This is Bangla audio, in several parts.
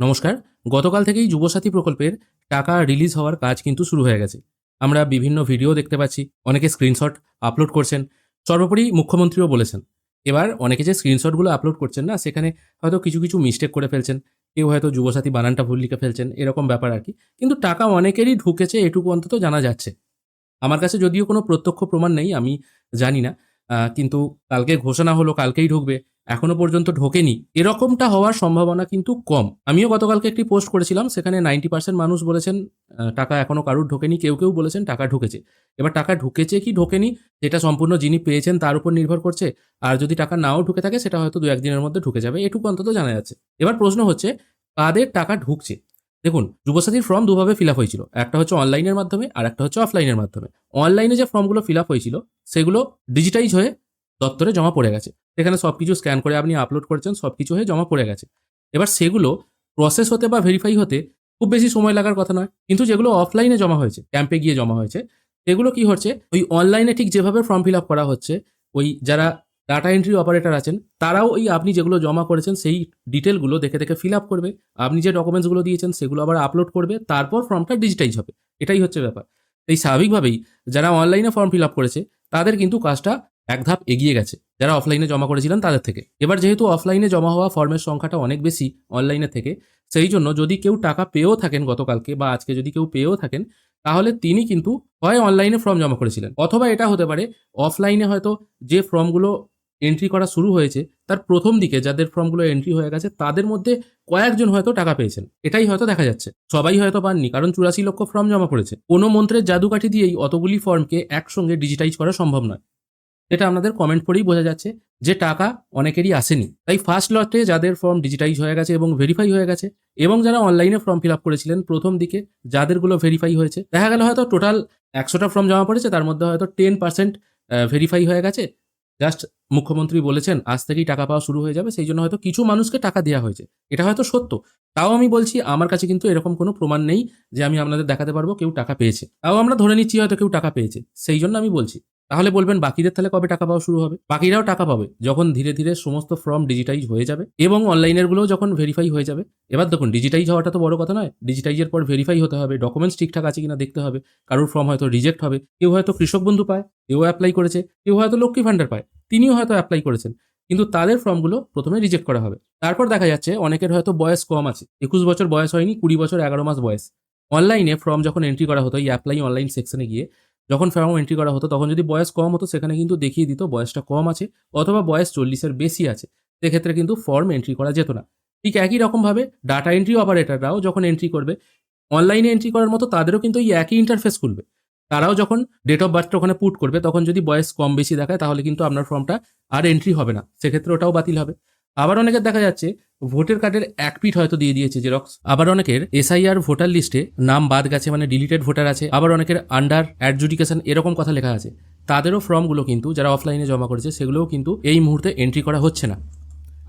নমস্কার। গতকাল থেকেই যুবসাথী প্রকল্পের টাকা রিলিজ হওয়ার কাজ কিন্তু শুরু হয়ে গেছে। আমরা বিভিন্ন ভিডিও দেখতে পাচ্ছি, অনেকে স্ক্রিনশট আপলোড করছেন। সর্বোপরি মুখ্যমন্ত্রীও বলেছেন। এবার অনেকে যে স্ক্রিনশটগুলো আপলোড করছেন না, সেখানে হয়তো কিছু মিস্টেক করে ফেলছেন। কেউ হয়তো যুবসাথী বানানটা ভুল লিখে ফেলছেন, এরকম ব্যাপার আরকি। কিন্তু টাকা অনেকেরই ঢুকেছে, এটুকু অন্তত জানা যাচ্ছে। আমার কাছে যদিও কোনো প্রত্যক্ষ প্রমাণ নেই, আমি জানি না। কিন্তু কালকে ঘোষণা হলো কালকেই ঢুকবে। এখনো পর্যন্ত ঢোকেনি। এরকমটা হওয়ার সম্ভাবনা কিন্তু কম। আমিও গতকালকে একটি পোস্ট করেছিলাম। সেখানে 90% মানুষ বলেছেন টাকা এখনো কারুর ঢোকেনি। কেউ বলেছেন টাকা ঢুকেছে। এবার টাকা ঢুকেছে কি ঢোকেনি সেটা সম্পূর্ণ যিনি পেয়েছেন তার উপর নির্ভর করছে। আর যদি টাকা নাও ঢুকে থাকে সেটা হয়তো ২-১ দিনের মধ্যে ঢুকে যাবে। এটুকু অন্তত জানা যাচ্ছে। এবার প্রশ্ন হচ্ছে কাদের টাকা ঢুকছে? দেখুন, যুবসাথীর ফর্ম দুভাবে ফিল আপ হয়েছিল। একটা হচ্ছে অনলাইনের মাধ্যমে, আরেকটা হচ্ছে অফলাইনের মাধ্যমে। অনলাইনে যে ফর্মগুলো ফিল আপ হয়েছিল সেগুলো ডিজিটাইজ হয়ে দপ্তরে জমা পড়ে গেছে। সেখানে সবকিছু স্ক্যান করে আপনি আপলোড করেছেন, সবকিছু হয়ে জমা পড়ে গেছে। এবার সেগুলো প্রসেস হতে বা ভেরিফাই হতে খুব বেশি সময় লাগার কথা নয়। কিন্তু যেগুলো অফলাইনে জমা হয়েছে, ক্যাম্পে গিয়ে জমা হয়েছে, সেগুলো কি হচ্ছে ওই অনলাইনে ঠিক যেভাবে ফর্ম ফিল আপ করা হচ্ছে, ওই যারা ডাটা এন্ট্রি অপারেটর আছেন তারাও ওই আপনি যেগুলো জমা করেছেন সেই ডিটেলগুলো দেখে ফিল আপ করবে। আপনি যে ডকুমেন্টসগুলো দিয়েছেন সেগুলো আবার আপলোড করবে। তারপর ফর্মটা ডিজিটাইজ হবে। এটাই হচ্ছে ব্যাপার। এই স্বাভাবিকভাবেই যারা অনলাইনে ফর্ম ফিল আপ করেছে তাদের কিন্তু কাজটা এক ধাপ এগিয়ে গেছে যারা অফলাইনে জমা করেছিলেন তাদের থেকে। এবার যেহেতু অফলাইনে জমা হওয়া ফর্মের সংখ্যাটা অনেক বেশি অনলাইনের থেকে, সেই জন্য যদি কেউ টাকা পেয়েও থাকেন গতকালকে বা আজকে যদি কেউ পেয়েও থাকেন, তাহলে তিনি কিন্তু হয় অনলাইনে ফর্ম জমা করেছিলেন, অথবা এটা হতে পারে অফলাইনে হয়তো যে ফর্মগুলো এন্ট্রি করা শুরু হয়েছে তার প্রথম দিকে যাদের ফর্মগুলো এন্ট্রি হয়ে গেছে তাদের মধ্যে কয়েকজন হয়তো টাকা পেয়েছেন। এটাই হয়তো দেখা যাচ্ছে। সবাই হয়তো পাননি, কারণ ৮৪ লক্ষ ফর্ম জমা পড়েছে। কোনো মন্ত্রের জাদুকাঠি দিয়েই অতগুলি ফর্মকে একসঙ্গে ডিজিটাইজ করা সম্ভব নয়। এটা আপনাদের কমেন্ট পড়েই বোঝা যাচ্ছে যে টাকা অনেকেরই আসেনি। তাই ফার্স্ট লটে যাদের ফর্ম ডিজিটাইজ হয়ে গেছে এবং ভেরিফাই হয়ে গেছে, এবং যারা অনলাইনে ফর্ম ফিল আপ করেছিলেন প্রথম দিকে যাদেরগুলো ভেরিফাই হয়েছে, দেখা গেল হয়তো টোটাল ১০০টা ফর্ম জমা পড়েছে, তার মধ্যে হয়তো 10% ভেরিফাই হয়ে গেছে। জাস্ট মুখ্যমন্ত্রী বলেছেন আজ থেকেই টাকা পাওয়া শুরু হয়ে যাবে, সেই জন্য হয়তো কিছু মানুষকে টাকা দেওয়া হয়েছে। এটা হয়তো সত্য। তাও আমি বলছি আমার কাছে কিন্তু এরকম কোনো প্রমাণ নেই যে আমি আপনাদের দেখাতে পারবো কেউ টাকা পেয়েছে। তাও আমরা ধরে নিচ্ছি হয়তো কেউ টাকা পেয়েছে, সেই জন্য আমি বলছি। তাহলে বলবেন বাকিদের তাহলে কবে টাকা পাওয়া শুরু হবে? বাকিরাও টাকা পাবে যখন ধীরে সমস্ত ফর্ম ডিজিটাইজ হয়ে যাবে এবং অনলাইনের গুলোও যখন ভেরিফাই হয়ে যাবে। এবার দেখুন, ডিজিটাইজ হওয়াটা তো বড় কথা নয়। ডিজিটাইজের পর ভেরিফাই হতে হবে, ডকুমেন্টস ঠিকঠাক আছে কিনা দেখতে হবে। কারোর ফর্ম হয়তো রিজেক্ট হবে, কেউ হয়তো কৃষক বন্ধু পায়, কেউ অ্যাপ্লাই করেছে, কেউ হয়তো লক্ষ্মী ভান্ডার পায়, তিনিও হয়তো অ্যাপ্লাই করেছেন। কিন্তু তাদের ফর্মগুলো প্রথমে রিজেক্ট করা হবে। তারপর দেখা যাচ্ছে অনেকের হয়তো বয়স কম আছে, ২১ বছর বয়স হয়নি, ২০ বছর ১১ মাস বয়স। অনলাইনে ফর্ম যখন এন্ট্রি করা হতো, এই অ্যাপ্লাই অনলাইন সেকশনে গিয়ে যখন ফর্ম এন্ট্রি করা হতো, তখন যদি বয়স কম হতো সেখানে কিন্তু দেখিয়ে দিত বয়সটা কম আছে অথবা বয়স ৪০-এর বেশি আছে। সেক্ষেত্রে কিন্তু ফর্ম এন্ট্রি করা যেত না। ঠিক একই রকমভাবে ডাটা এন্ট্রি অপারেটররাও যখন এন্ট্রি করবে, অনলাইনে এন্ট্রি করার মতো তাদেরও কিন্তু এই একই ইন্টারফেস খুলবে। তারাও যখন ডেট অফ বার্থটা ওখানে পুট করবে, তখন যদি বয়স কম বেশি দেখায় তাহলে কিন্তু আপনার ফর্মটা আর এন্ট্রি হবে না। সেক্ষেত্রে ওটাও বাতিল হবে। আবার অনেকের দেখা যাচ্ছে ভোটার কার্ডের এক পিঠ হয়তো দিয়ে দিয়েছে জেরক্স। আবার অনেকের এসআইআর ভোটার লিস্টে নাম বাদ গেছে, মানে ডিলিটেড ভোটার আছে। আবার অনেকের আন্ডার অ্যাডজুডিকেশন এরকম কথা লেখা আছে। তাদেরও ফর্মগুলো কিন্তু যারা অফলাইনে জমা করেছে সেগুলোও কিন্তু এই মুহূর্তে এন্ট্রি করা হচ্ছে না।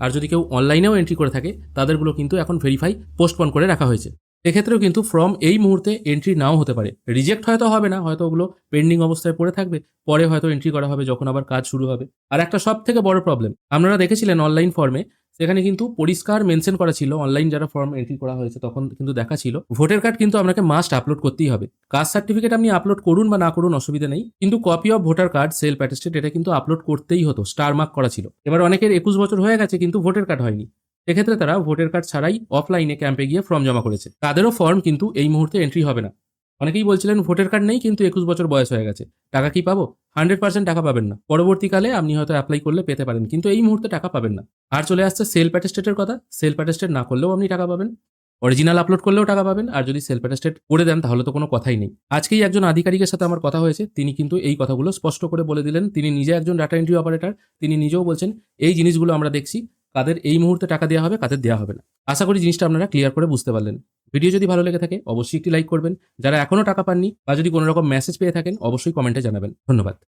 আর যদি কেউ অনলাইনেও এন্ট্রি করে থাকে তাদেরগুলো কিন্তু এখন ভেরিফাই পোস্টপন করে রাখা হয়েছে। সেক্ষেত্রেও কিন্তু ফর্ম এই মুহূর্তে এন্ট্রি নাও হতে পারে। রিজেক্ট হয়তো হবে না, হয়তো ওগুলো পেন্ডিং অবস্থায় পড়ে থাকবে, পরে হয়তো এন্ট্রি করা হবে যখন আবার কাজ শুরু হবে। আর একটা সব থেকে বড় প্রবলেম আপনারা দেখেছিলেন অনলাইন ফর্মে, সেখানে কিন্তু পরিষ্কার মেনশন করা ছিল, অনলাইন যারা ফর্ম এন্ট্রি করা হয়েছে তখন কিন্তু দেখা ছিল ভোটার কার্ড কিন্তু আপনাকে মাস্ট আপলোড করতেই হবে। কাস্ট সার্টিফিকেট আপনি আপলোড করুন বা না করুন অসুবিধা নেই, কিন্তু copy of voter card, self attested এটা কিন্তু আপলোড করতেই হতো, স্টার মার্ক করা ছিল। এবার অনেকের ২১ বছর হয়ে গেছে কিন্তু ভোটার কার্ড হয়নি। সেক্ষেত্রে তারা ভোটার কার্ড ছাড়াই অফলাইনে ক্যাম্পে গিয়ে ফর্ম জমা করেছে, তাদেরও ফর্ম কিন্তু এই মুহূর্তে এন্ট্রি হবে না। অনেকেই বলছিলেন ভোটার কার্ড নেই কিন্তু ২১ বছর বয়স হয়ে গেছে, টাকা কি পাবো? 100% টাকা পাবেন না। পরবর্তীকালে আপনি হয়তো অ্যাপ্লাই করলে পেতে পারেন, কিন্তু এই মুহূর্তে টাকা পাবেন না। আর চলে আসছে সেলফ অ্যাটেস্টেডের কথা। সেলফ অ্যাটেস্টেড না করলেও আপনি টাকা পাবেন, অরিজিনাল আপলোড করলেও টাকা পাবেন। আর যদি সেলফ অ্যাটেস্টেড করে দেন তাহলে তো কোনো কথাই নেই। আজকেই একজন আধিকারিকের সাথে আমার কথা হয়েছে, তিনি কিন্তু এই কথাগুলো স্পষ্ট করে বলে দিলেন। তিনি নিজে একজন ডাটা এন্ট্রি অপারেটর, তিনি নিজেও বলছেন এই জিনিসগুলো আমরা দেখছি, কাদের এই মুহূর্তে টাকা দেওয়া হবে, কাদের দেওয়া হবে না। আশা করি জিনিসটা আপনারা ক্লিয়ার করে বুঝতে পারলেন। ভিডিও যদি ভালো লেগে থাকে অবশ্যই একটি লাইক করবেন। যারা এখনো টাকা পাননি বা যদি কোনো রকম মেসেজ পেয়ে থাকেন অবশ্যই কমেন্টে জানাবেন। ধন্যবাদ।